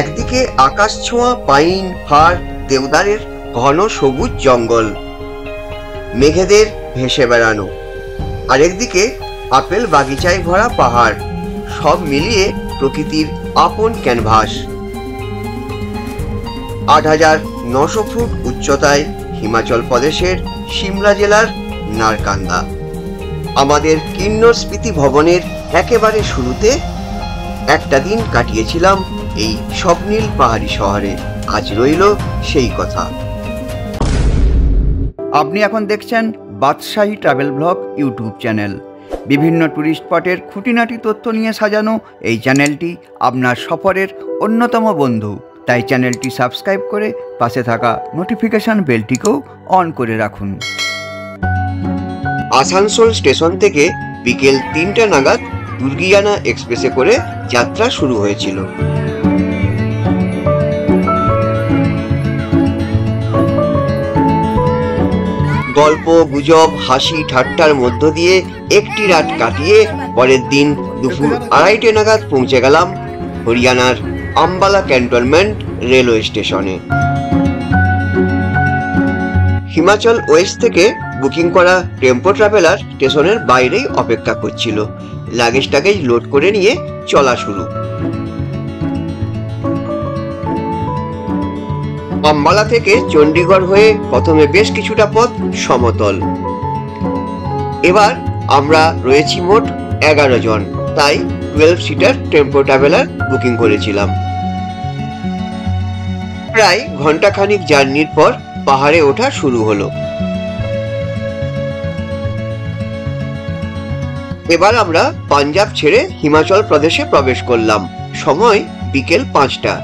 একদিকে আকাশ ছোঁয়া pine, fur, দেওদারের ঘন সবুজ জঙ্গল, মেঘেদের ভেসে বেড়ানো, আরেকদিকে আপেল বাগিচায় ভরা পাহাড়, সব মিলিয়ে প্রকৃতির আপন ক্যানভাস। ৮৯০০ ফুট উচ্চতায় হিমাচল প্রদেশের সিমলা জেলার নারকান্দা। আমাদের কিন্নর স্মৃতি ভবনের একেবারে শুরুতে একটা দিন কাটিয়েছিলাম এই স্বপ্নীল পাহাড়ি শহরে। আজ রইল সেই কথা। আপনি এখন দেখছেন বাদশাহী ট্রাভেল ব্লগ ইউটিউব চ্যানেল। বিভিন্ন ট্যুরিস্ট স্পটের খুঁটিনাটি তথ্য নিয়ে সাজানো এই চ্যানেলটি আপনার সফরের অন্যতম বন্ধু। তাই চ্যানেলটি সাবস্ক্রাইব করে পাশে থাকা নোটিফিকেশন বেলটিকেও অন করে রাখুন। আসানসোল স্টেশন থেকে বিকেল ৩টা নাগাদ দুর্গিয়ানা এক্সপ্রেসে করে যাত্রা শুরু হয়েছিল। গল্প গুজব, হাসি ঠাট্টার মধ্য দিয়ে একটি রাত কাটিয়ে পরের দিন দুপুর ২:৩০ নাগাদ পৌঁছে গেলাম হরিয়ানার আম্বালা ক্যান্টনমেন্ট রেলওয়ে স্টেশনে। হিমাচল ওয়েস্ট থেকে বুকিং করা টেম্পো ট্রাভেলার স্টেশনের বাইরেই অপেক্ষা করছিল। লাগেজ টাগেজ লোড করে নিয়ে চলা শুরু। আম্বালা থেকে চণ্ডীগড় হয়ে প্রথমে বেশ কিছুটা পথ সমতল। এবার আমরা রয়েছি মোট 11 জন, তাই 12 সিটার টেম্পো ট্রাভেলার বুকিং করেছিলাম। প্রায় ঘন্টাখানিক জার্নির পর পাহাড়ে ওঠা শুরু হলো। এবার আমরা পাঞ্জাব ছেড়ে হিমাচল প্রদেশে প্রবেশ করলাম। সময় বিকেল 5টা।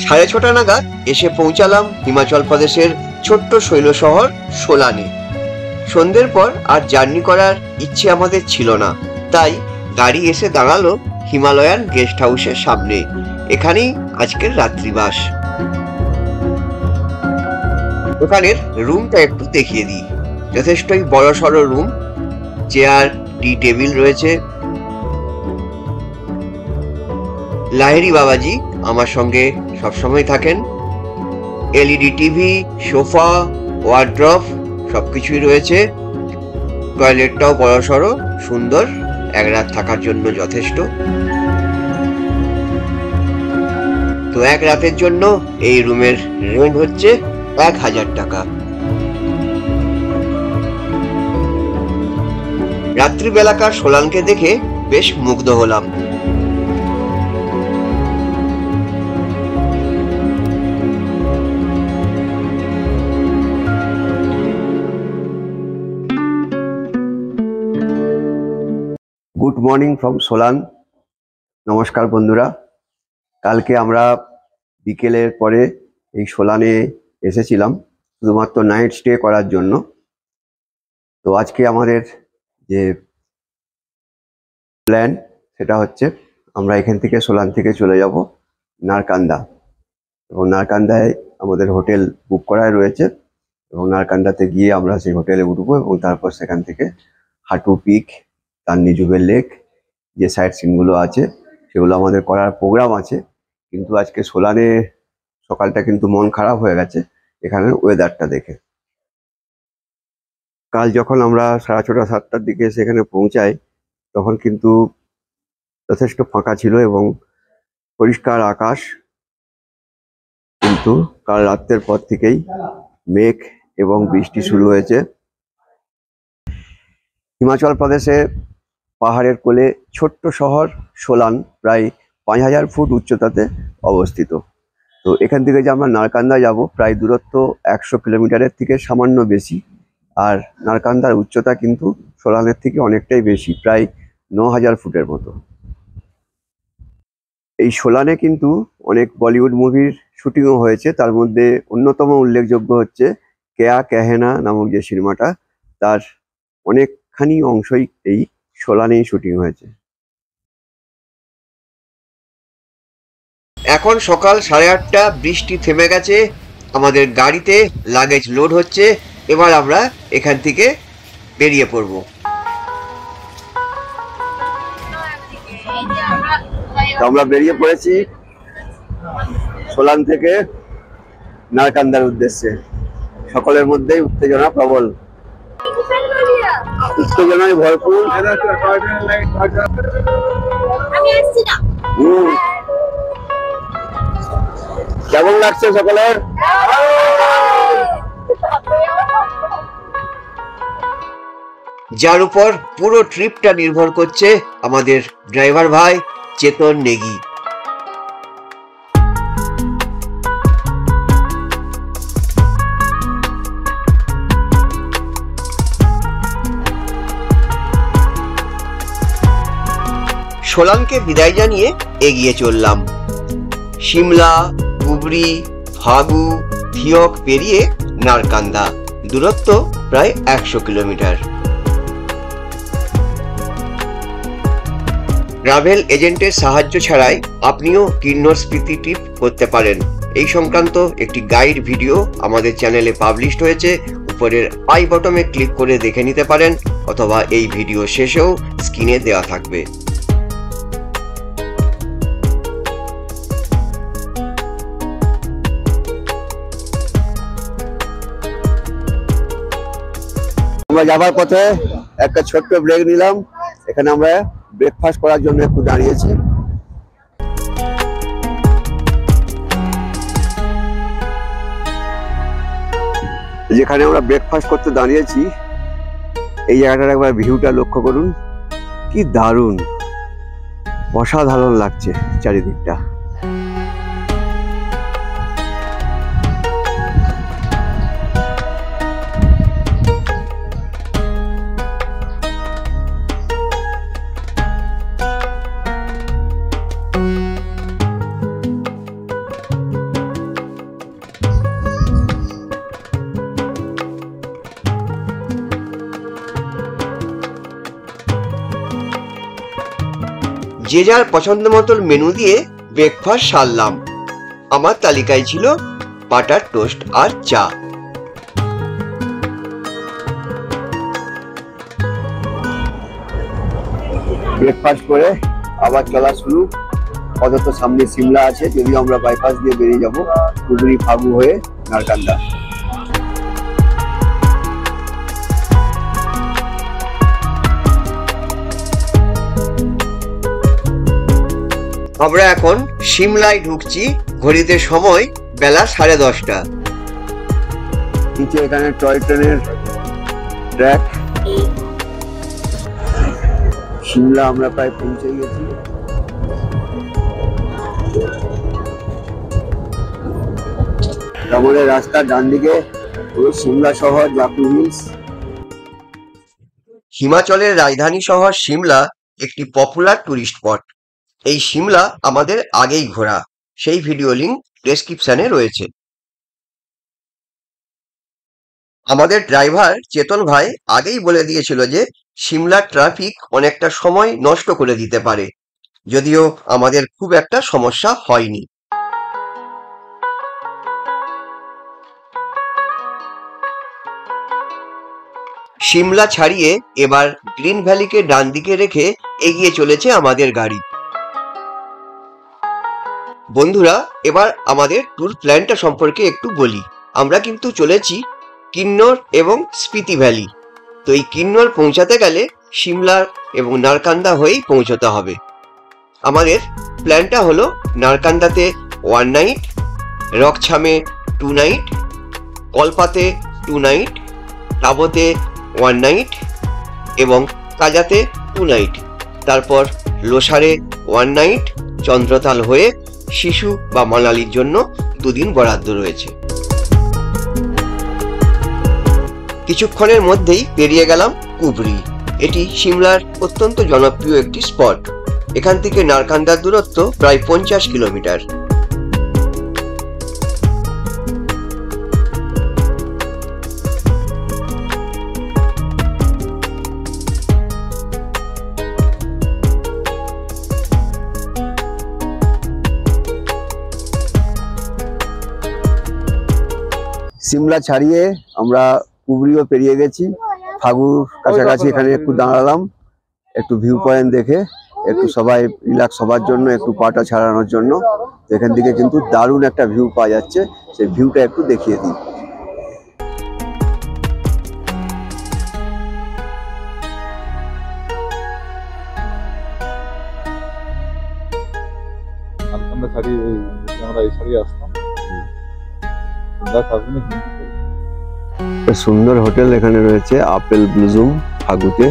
সাড়ে 6টা নাগাদ এসে পৌঁছালাম হিমাচল প্রদেশের ছোট্ট শৈল শহর সোলানে। সন্ধ্যের পর আর জার্নি করার ইচ্ছে আমাদের ছিল না, তাই গাড়ি এসে দাঁড়ালো হিমালয়ান গেস্ট হাউসের সামনে। এখানেই আজকের রাত্রিবাস। ওখানের রুমটা একটু দেখিয়ে দিই। যথেষ্টই বড় সড়ো রুম, চেয়ার, টি টেবিল রয়েছে। লাহিড়ী বাবাজি আমার সঙ্গে সবসময় থাকেন। এলইডি টিভি, সোফা, ওয়ার্ড্রপ সবকিছুই রয়েছে। টয়লেটটাও বড় সড়ো, সুন্দর, এক রাত থাকার জন্য যথেষ্ট। তো এক রাতের জন্য এই রুমের রেন্ট হচ্ছে ১,০০০ টাকা। রাত্রিবেলাকার সোলানকে দেখে বেশ মুগ্ধ হলাম। Good morning from Solan. নমস্কার বন্ধুরা। কালকে আমরা বিকেলের পরে এই সোলানে এসেছিলাম শুধুমাত্র নাইট স্টে করার জন্য। তো আজকে আমাদের যে প্ল্যান সেটা হচ্ছে আমরা এখান থেকে সোলান থেকে চলে যাব নারকান্দা, এবং নারকান্দায় আমাদের হোটেল বুক করাই রয়েছে, এবং নারকান্দাতে গিয়ে আমরা সেই হোটেলে উঠবো এবং তারপর সেখান থেকে হাটু পিক, তান্নি জুবেল লেক, যে সাইট সিনগুলো আছে সেগুলো আমাদের করার প্রোগ্রাম আছে। কিন্তু আজকে সোলানে সকালটা কিন্তু মন খারাপ হয়ে গেছে এখানের ওয়েদারটা দেখে। কাল যখন আমরা 6:30 7টার দিকে সেখানে পৌঁছাই তখন কিন্তু যথেষ্ট ফাঁকা ছিল এবং পরিষ্কার আকাশ। কিন্তু কাল রাতের পর থেকেই মেঘ এবং বৃষ্টি শুরু হয়েছে। হিমাচল প্রদেশে পাহাড়ের কোলে ছোট্ট শহর সোলান প্রায় ৫,০০০ ফুট উচ্চতাতে অবস্থিত। তো এখান থেকে যে আমরা নারকান্দা যাব প্রায় দূরত্ব ১০০ কিলোমিটারের থেকে সামান্য বেশি। আর নারকান্দার উচ্চতা কিন্তু সোলানের থেকে অনেকটাই বেশি, প্রায় ৯,০০০ ফুটের মতো। এই সোলানে কিন্তু অনেক বলিউড মুভির শুটিংও হয়েছে। তার মধ্যে অন্যতম উল্লেখযোগ্য হচ্ছে কেয়া কেহেনা নামক যে সিনেমাটা, তার অনেকখানি অংশই এই সোলানেই শুটিং হয়েছে। এখন সকাল 8:30, বৃষ্টি থেমে গেছে। আমাদের গাড়িতে লাগেজ লোড হচ্ছে, এবার আমরা এখান থেকে বেরিয়ে পড়ব। আমরা বেরিয়ে পড়েছি সোলান থেকে নারকান্দার উদ্দেশ্যে। সকলের মধ্যেই উত্তেজনা প্রবল, উত্তেজনায় ভরপুর। কেমন লাগছে সকলের? যার উপর পুরো ট্রিপটা নির্ভর করছে আমাদের ড্রাইভার ভাই চেতন নেগি। সোলানকে বিদায় জানিয়ে এগিয়ে চললাম। সিমলা, কুবরি, ফাগু, থিয়ক পেরিয়ে নারকান্দা, দূরত্ব প্রায় 100 কিলোমিটার। ট্রাভেল এজেন্টের সাহায্য ছাড়াই আপনিও কিন্নর স্পিতি ট্রিপ করতে পারেন। এই সংক্রান্ত একটি গাইড ভিডিও আমাদের চ্যানেলে পাবলিশড হয়েছে, উপরের আই বটমে ক্লিক করে দেখে নিতে পারেন, অথবা এই ভিডিও শেষেও স্ক্রিনে দেওয়া থাকবে। আমরা যাবার পথে একটা ছোট্ট ব্রেক নিলাম। এখানে আমরা ব্রেকফাস্ট করার জন্য একটু দাঁড়িয়েছি। যেখানে আমরা ব্রেকফাস্ট করতে দাঁড়িয়েছি এই জায়গাটার একবার ভিউটা লক্ষ্য করুন, কি দারুণ, অসাধারণ লাগছে চারিদিকটা। যে যার পছন্দ মতন মেনু দিয়ে ব্রেকফাস্ট সারলাম। আমার তালিকায় ছিল বাটার টোস্ট আর চা। ব্রেকফাস্ট করে আবার চলা শুরু। অন্তত সামনে সিমলা আছে, যদিও আমরা বাইপাস দিয়ে বেরিয়ে যাব কুবরি ফাগু হয়ে নারকান্দা। আমরা এখন সিমলায় ঢুকছি। ঘড়িতে সময় বেলা 10:30। নিচে এখানে টয় ট্রেনের ট্র্যাক। সিমলা আমরা প্রায় পৌঁছে গেছি। আমাদের রাস্তার ডান দিকে পুরো সিমলা শহর, জাফর হিলস। হিমাচলের রাজধানী শহর সিমলা একটি পপুলার টুরিস্ট স্পট। এই সিমলা আমাদের আগেই ঘোরা, সেই ভিডিও লিংক ডেসক্রিপশনে রয়েছে। আমাদের ড্রাইভার চেতন ভাই আগেই বলে দিয়েছিল যে সিমলার ট্রাফিক অনেকটা সময় নষ্ট করে দিতে পারে, যদিও আমাদের খুব একটা সমস্যা হয়নি। সিমলা ছাড়িয়ে এবার গ্রিন ভ্যালিকে ডান দিকে রেখে এগিয়ে চলেছে আমাদের গাড়ি। বন্ধুরা, এবার আমাদের ট্যুর প্ল্যানটা সম্পর্কে একটু বলি। আমরা কিন্তু চলেছি কিন্নর এবং স্পিতি ভ্যালি। তো এই কিন্নর পৌঁছাতে গেলে সিমলা এবং নারকান্দা হয়েই পৌঁছতে হবে। আমাদের প্ল্যানটা হলো নারকান্দাতে 1 নাইট, রকছামে 2 নাইট, কলপাতে 2 নাইট, টাবোতে 1 নাইট এবং কাজাতে 2 নাইট। তারপর লোসারে 1 নাইট, চন্দ্রতাল হয়ে শিশু বা মানালির জন্য 2 দিন বরাদ্দ রয়েছে। কিছুক্ষণের মধ্যেই পেরিয়ে গেলাম কুবরি। এটি সিমলার অত্যন্ত জনপ্রিয় একটি স্পট। এখান থেকে নারকান্দার দূরত্ব প্রায় 50 কিলোমিটার। সিমলা ছাড়িয়ে আমরা কুবরিও পেরিয়ে গেছি, ফাগুর কাছাকাছি এখানে একটু দাঁড়ালাম, একটু ভিউ পয়েন্ট দেখে একটু সবাই রিল্যাক্স হবার জন্য, একটু পাটা ছাড়ানোর জন্য। এখান থেকে কিন্তু দারুণ একটা ভিউ পাওয়া যাচ্ছে, সেই ভিউটা একটু দেখিয়ে দিই। নারকান্দা ছাড়িয়ে আমরা এই ছাড়িয়ে আসতাম। সুন্দর হোটেল এখানে রয়েছে, আপেল ব্লুজুম ফাগুতে।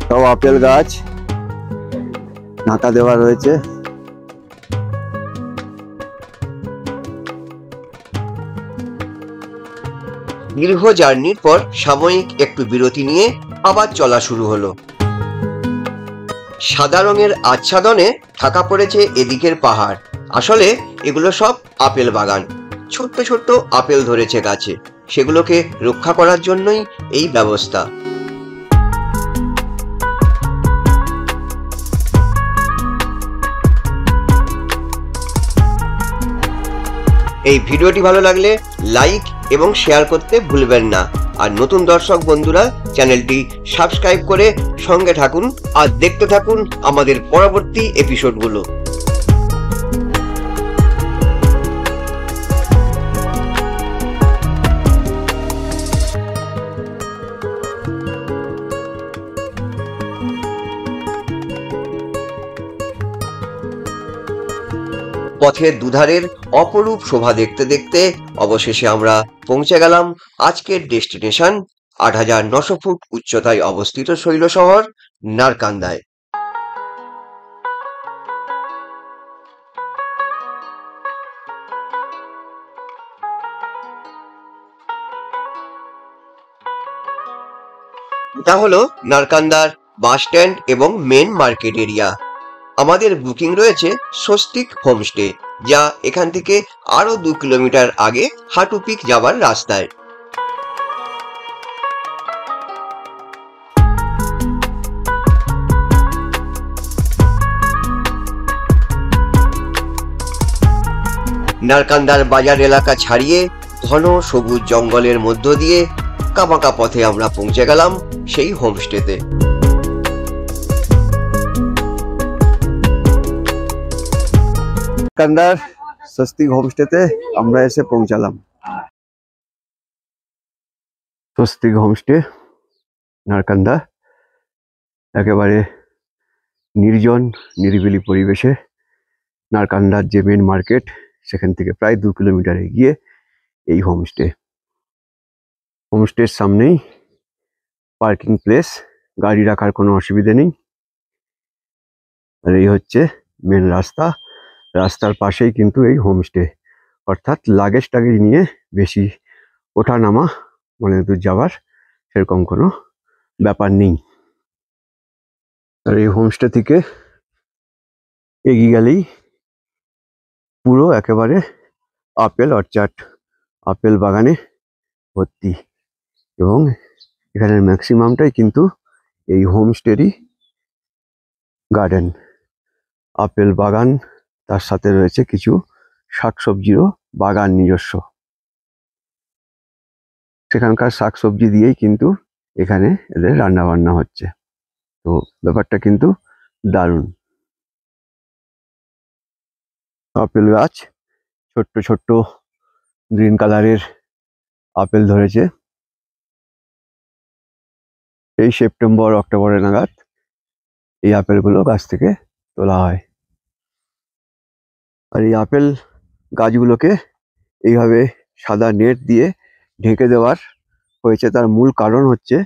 সব আপেল গাছ, ঢাকা দেওয়া রয়েছে। দীর্ঘ জার্নির পর সাময়িক একটু বিরতি নিয়ে আবার চলা শুরু হলো। সাদা রঙের আচ্ছাদনে ঢাকা পড়েছে এদিকের পাহাড়। আসলে এগুলো সব আপেল বাগান। ছোট্ট ছোট্ট আপেল ধরেছে গাছে, সেগুলোকে রক্ষা করার জন্যই এই ব্যবস্থা। এই ভিডিওটি ভালো লাগলে লাইক এবং শেয়ার করতে ভুলবেন না। আর নতুন দর্শক বন্ধুরা চ্যানেলটি সাবস্ক্রাইব করে সঙ্গে থাকুন আর দেখতে থাকুন আমাদের পরবর্তী এপিসোডগুলো। পথের দুধারের অপরূপ শোভা দেখতে দেখতে অবশেষে আমরা পৌঁছে গেলাম আজকের ডেস্টিনেশন ৮৯০০ ফুট উচ্চতায় অবস্থিত শৈল শহর নারকান্দায়। এটা হলো নারকান্দার বাস স্ট্যান্ড এবং মেন মার্কেট এরিয়া। আমাদের বুকিং রয়েছে স্বস্তিক হোমস্টে, যা এখান থেকে আরো 2 কিলোমিটার আগে হাটু পিক যাবার রাস্তায়। নারকান্দার বাজার এলাকা ছাড়িয়ে ঘন সবুজ জঙ্গলের মধ্য দিয়ে কাঁবাকা পথে আমরা পৌঁছে গেলাম সেই হোমস্টেতে। নারকান্দার স্বস্তিক হোমস্টেতে আমরা এসে পৌঁছালাম। স্বস্তিক হোমস্টে নারকান্দা, একেবারে নির্জন নিরিবিলি পরিবেশে। নারকান্দার যে মেন মার্কেট সেখান থেকে প্রায় 2 কিলোমিটার এগিয়ে এই হোমস্টে। হোমস্টের সামনেই পার্কিং প্লেস, গাড়ি রাখার কোনো অসুবিধে নেই। আর এই হচ্ছে মেন রাস্তা, রাস্তার পাশেই কিন্তু এই হোমস্টে, অর্থাৎ লাগেজ টাগেজ নিয়ে বেশি ওঠা নামা অনেক দূর যাওয়ার সেরকম কোনো ব্যাপার নেই। আর এই হোমস্টে থেকে এগিয়ে গেলেই পুরো একেবারে আপেল অর্চার্ড, আপেল বাগানে ভর্তি। এবং এখানের ম্যাক্সিমামটাই কিন্তু এই হোমস্টেরই গার্ডেন, আপেল বাগান, তার সাথে রয়েছে কিছু শাকসবজিরও বাগান নিজস্ব। সেখানকার শাকসবজি দিয়েই কিন্তু এখানে এদের রান্না বান্না হচ্ছে। তো ব্যাপারটা কিন্তু দারুণ। আপেল গাছ, ছোট্ট ছোট্ট গ্রিন কালারের আপেল ধরেছে। এই সেপ্টেম্বর অক্টোবরের নাগাদ এই আপেলগুলো গাছ থেকে তোলা হয়। আর এই আপেল গাছগুলোকে এইভাবে সাদা নেট দিয়ে ঢেকে দেওয়ার হয়েছে, তার মূল কারণ হচ্ছে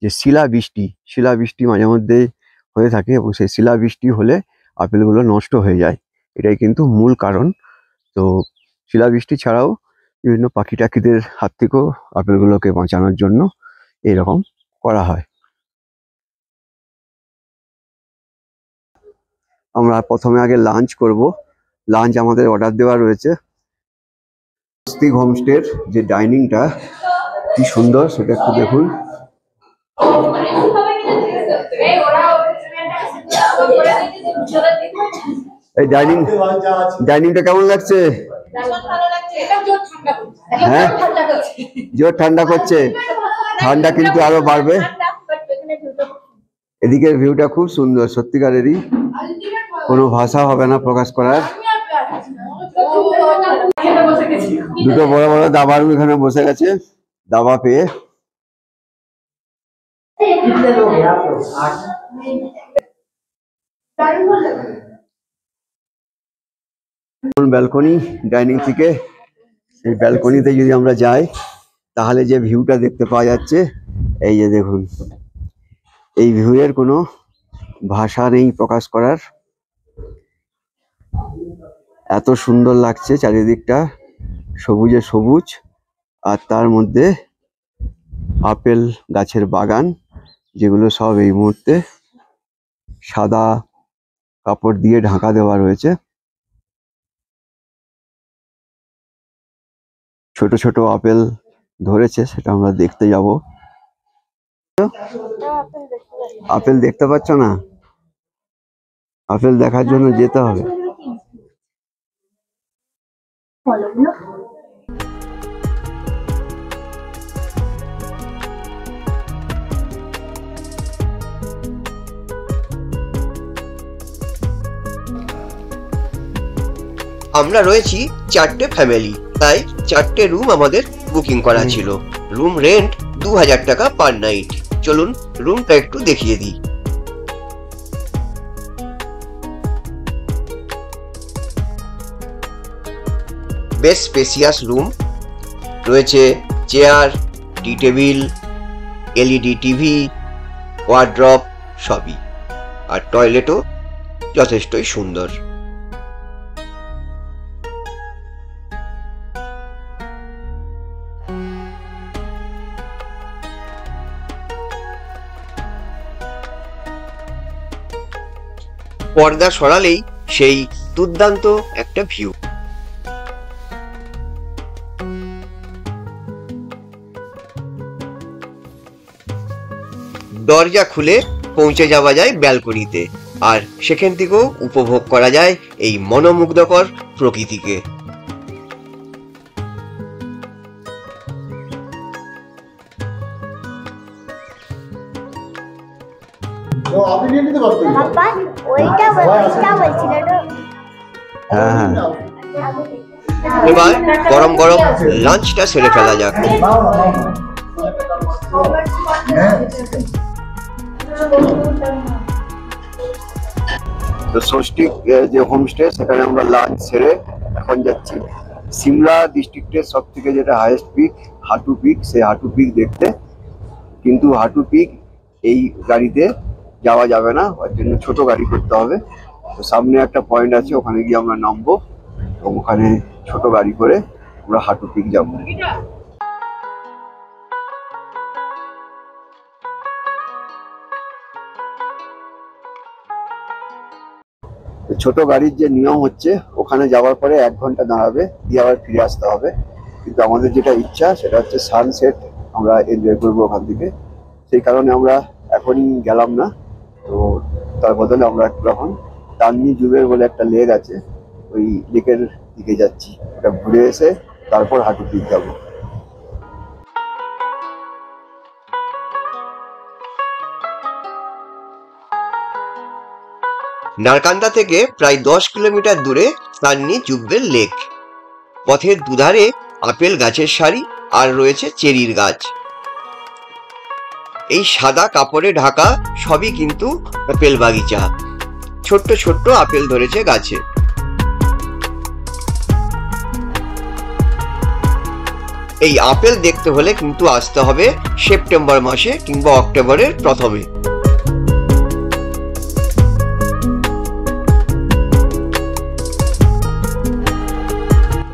যে শিলাবৃষ্টি মাঝে মধ্যে হয়ে থাকে এবং সেই শিলাবৃষ্টি হলে আপেলগুলো নষ্ট হয়ে যায়, এটাই কিন্তু মূল কারণ। তো শিলাবৃষ্টি ছাড়াও বিভিন্ন পাখি টাকিদের হাত থেকেও আপেলগুলোকে বাঁচানোর জন্য এইরকম করা হয়। আমরা প্রথমে আগে লাঞ্চ করব। লাঞ্চ আমাদের অর্ডার দেওয়া রয়েছে। স্বস্তিক হোমস্টের যে ডাইনিংটা কি সুন্দর সেটা একটু দেখুন। এই ডাইনিংটা কেমন লাগছে? হ্যাঁ, জোর ঠান্ডা করছে। ঠান্ডা কিন্তু আরো বাড়বে। এদিকের ভিউটা খুব সুন্দর, সত্যিকারেরই কোনো ভাষা হবে না প্রকাশ করার। দুটো বড় বড় দাবার এখানে বসে গেছে, দাবা পেয়ে। ব্যালকনি ডাইনিং থেকে, এই ব্যালকনিতে যদি আমরা যাই তাহলে যে ভিউটা দেখতে পাওয়া যাচ্ছে, এই যে দেখুন, এই ভিউয়ের কোনো ভাষা নেই প্রকাশ করার। এত সুন্দর লাগছে চারিদিকটা, সবুজে সবুজ, আর তার মধ্যে আপেল গাছের বাগান, যেগুলো সব এই মুহূর্তে সাদা কাপড় দিয়ে ঢাকা দেওয়া রয়েছে। ছোট ছোট আপেল ধরেছে, সেটা আমরা দেখতে যাব। আপেল দেখতে পাচ্ছ না? আপেল দেখার জন্য যেতে হবে। আমরা রয়েছি 4টে ফ্যামিলি, তাই 4টে রুম আমাদের বুকিং করা ছিল। রুম রেন্ট 2000 টাকা পার নাইট। চলুন রুমটা একটু দেখিয়ে দিই। বেশ স্পেসিয়াস রুম, রয়েছে চেয়ার, টি টেবিল, এলইডি টিভি, ওয়ার্ড্রপ সবই, আর টয়লেটও যথেষ্টই সুন্দর। পর্দা সরালেই সেই দুর্দান্ত একটা ভিউ। দরজা খুলে পৌঁছে যাওয়া যায় ব্যালকনিতে, আর সেখান থেকেও উপভোগ করা যায় এই মনোমুগ্ধকর প্রকৃতিকে। এবার গরম গরম লাঞ্চটা সেরে ফেলা যাক। তো ষষ্ঠী যে হোমস্টে, সেখানে আমরা লাঞ্চ সেরে এখন যাচ্ছি সিমলা ডিস্ট্রিক্টের সব থেকে যেটা হাইয়েস্ট পিক, হাটু পিক। সেই হাটু পিক দেখতে, কিন্তু হাটু পিক এই গাড়িতে যাওয়া যাবে না, ওর জন্য ছোট গাড়ি করতে হবে। তো সামনে একটা পয়েন্ট আছে, ওখানে গিয়ে আমরা নামবো এবং ওখানে ছোট গাড়ি করে আমরা হাটু পিক যাবো। ছোট গাড়ির যে নিয়ম হচ্ছে, ওখানে যাওয়ার পরে 1 ঘন্টা দাঁড়াবে, দিয়ে আবার ফিরে আসতে হবে। কিন্তু আমাদের যেটা ইচ্ছা সেটা হচ্ছে সানসেট আমরা এনজয় করবো ওখান থেকে। সেই কারণে আমরা এখনই গেলাম না, তো তার বদলে আমরা এখন তান্নি জুবের বলে একটা লেক আছে, ওই লেকের দিকে যাচ্ছি। ওটা ঘুরে এসে তারপর হাটু পিক যাবো। নারকান্দা থেকে প্রায় 10 কিলোমিটার দূরে তান্নি জুব্বের লেক। পথের দুধারে আপেল গাছের সারি, আর রয়েছে চেরির গাছ। এই সাদা কাপড়ে ঢাকা সবই কিন্তু আপেল বাগিচা। ছোট্ট ছোট্ট আপেল ধরেছে গাছে। এই আপেল দেখতে হলে কিন্তু আসতে হবে সেপ্টেম্বর মাসে কিংবা অক্টোবরের প্রথমে।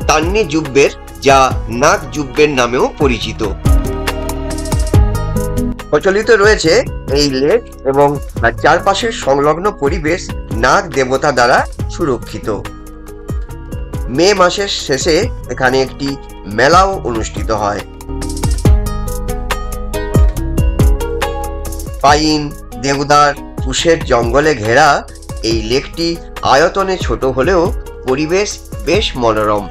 তান্নি জুব্বের, যা নাগ জুব্বের নামেও পরিচিত। প্রচলিত রয়েছে এই লেক এবং তার চারপাশের সংলগ্ন পরিবেশ নাগ দেবতা দ্বারা সুরক্ষিত। মে মাসের শেষে এখানে একটি মেলাও অনুষ্ঠিত হয়। পাইন, দেবদার, কুশের জঙ্গলে ঘেরা এই লেকটি আয়তনে ছোট হলেও পরিবেশ বেশ মনোরম।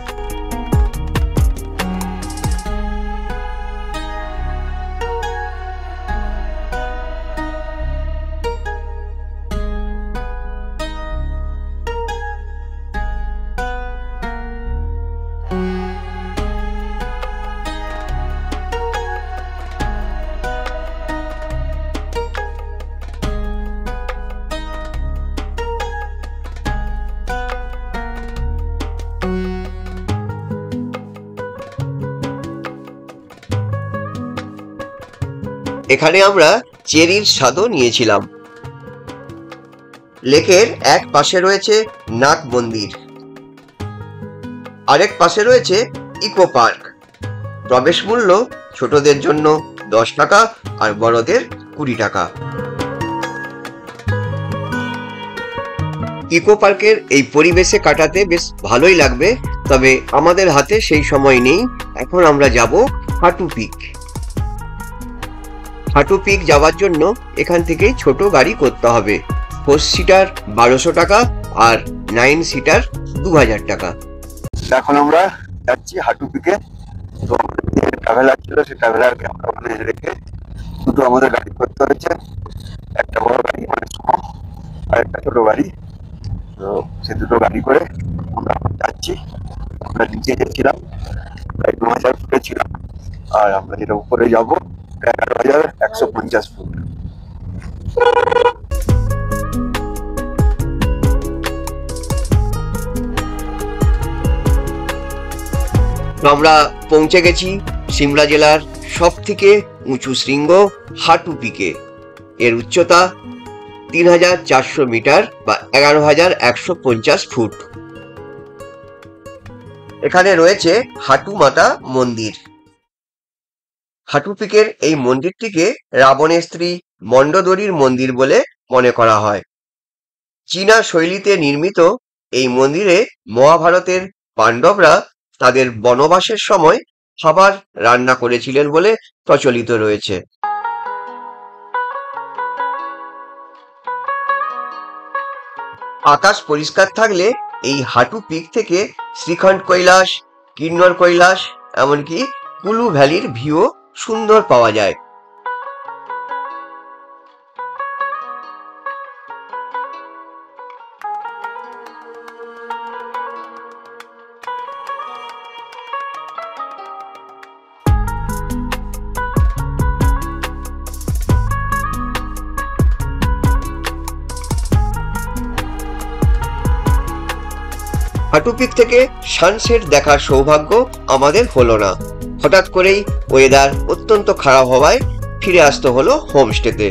এখানে আমরা চেরির স্বাদও নিয়েছিলাম। লেকের এক পাশে রয়েছে নাগ মন্দির, আরেক পাশে রয়েছে ইকো পার্ক। প্রবেশ মূল্য ছোটদের জন্য 10 টাকা আর বড়দের 20 টাকা। ইকো পার্কের এই পরিবেশে কাটাতে বেশ ভালোই লাগবে, তবে আমাদের হাতে সেই সময় নেই। এখন আমরা যাব হাটু পিক। হাটু পিক যাওয়ার জন্য এখান থেকে ছোট গাড়ি করতে হবে। 4 সিটার 1200 টাকা আর 9 সিটার 2000 টাকা। এখন আমরা যাচ্ছি হাটু পিকে। তো আমাদের যে ট্রাভেলার ছিল সেই ট্রাভেলারকে আমরা ওখানে রেখে দুটো আমাদের গাড়ি করতে হয়েছে, একটা বড় গাড়ি মানে সুমো আর একটা ছোট গাড়ি। তো সে দুটো গাড়ি করে আমরা যাচ্ছি। আমরা নিচে গেছিলাম প্রায় 9000 ফুটে ছিলাম, আর আমরা যেটা উপরে যাবো 11,150 ফুট। আমরা পৌঁছে গেছি সিমলা জেলার সব থেকে উঁচু শৃঙ্গ হাটু পিকে। এর উচ্চতা 3400 মিটার বা 11,150 ফুট। এখানে রয়েছে হাটু মাতা মন্দির। হাটু পিকের এই মন্দিরটিকে রাবণের স্ত্রী মণ্ডোদরীর মন্দির বলে মনে করা হয়। চীনা শৈলীতে নির্মিত এই মন্দিরে মহাভারতের পাণ্ডবরা তাদের বনবাসের সময় খাবার রান্না করেছিলেন বলে প্রচলিত রয়েছে। আকাশ পরিষ্কার থাকলে এই হাটু পিক থেকে শ্রীখণ্ড কৈলাস, কিন্নর কৈলাস, এমনকি কুলু ভ্যালির ভিউ সুন্দর পাওয়া যায়। হাটু পিক থেকে সানসেট দেখার সৌভাগ্য আমাদের হলো না। হঠাৎ করেই ওয়েদার অত্যন্ত খারাপ হওয়ায় ফিরে আসতে হলো হোমস্টেতে।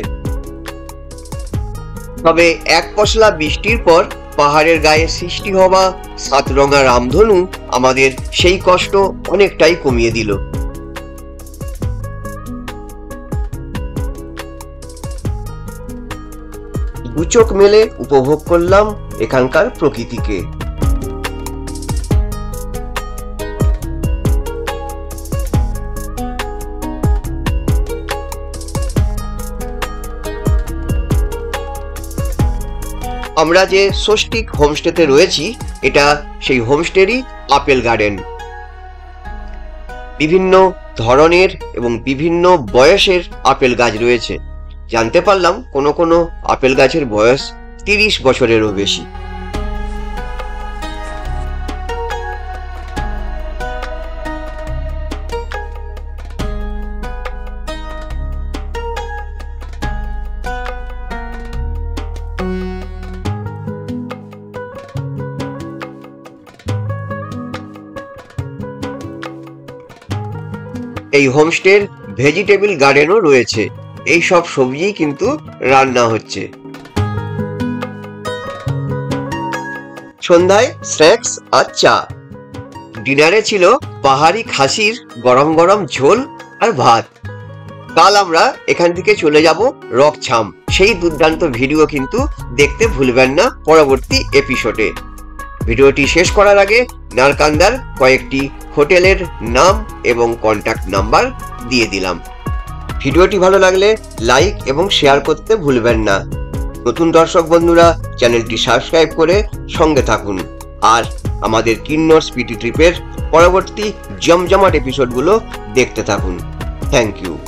তবে এক পশলা বৃষ্টির পর পাহাড়ের গায়ে সৃষ্টি হওয়া 7 রঙা রামধনু আমাদের সেই কষ্ট অনেকটাই কমিয়ে দিল। দু চোখ মেলে উপভোগ করলাম এখানকার প্রকৃতিকে। আমরা যে স্বস্তিক হোমস্টেতে রয়েছি এটা সেই হোমস্টেরই আপেল গার্ডেন। বিভিন্ন ধরনের এবং বিভিন্ন বয়সের আপেল গাছ রয়েছে। জানতে পারলাম কোনো কোনো আপেল গাছের বয়স 30 বছরেরও বেশি। এই হোমস্টের ভেজিটেবল গার্ডেনও রয়েছে। এই সব সবজি কিন্তু রান্না হচ্ছে। সন্ধ্যায় স্ন্যাক্স আর চা। ডিনারে ছিল পাহাড়ি খাসির গরম গরম ঝোল আর ভাত। কাল আমরা এখান থেকে চলে যাব রকছাম। সেই দুর্দান্ত ভিডিও কিন্তু দেখতে ভুলবেন না পরবর্তী এপিসোডে। ভিডিওটি শেষ করার আগে নারকান্দার কয়েকটি হোটেলের নাম এবং কন্ট্যাক্ট নাম্বার দিয়ে দিলাম। ভিডিওটি ভালো লাগলে লাইক এবং শেয়ার করতে ভুলবেন না। নতুন দর্শক বন্ধুরা চ্যানেলটি সাবস্ক্রাইব করে সঙ্গে থাকুন আর আমাদের কিন্নর স্পিটি ট্রিপের পরবর্তী জমজমাট এপিসোডগুলো দেখতে থাকুন। Thank you.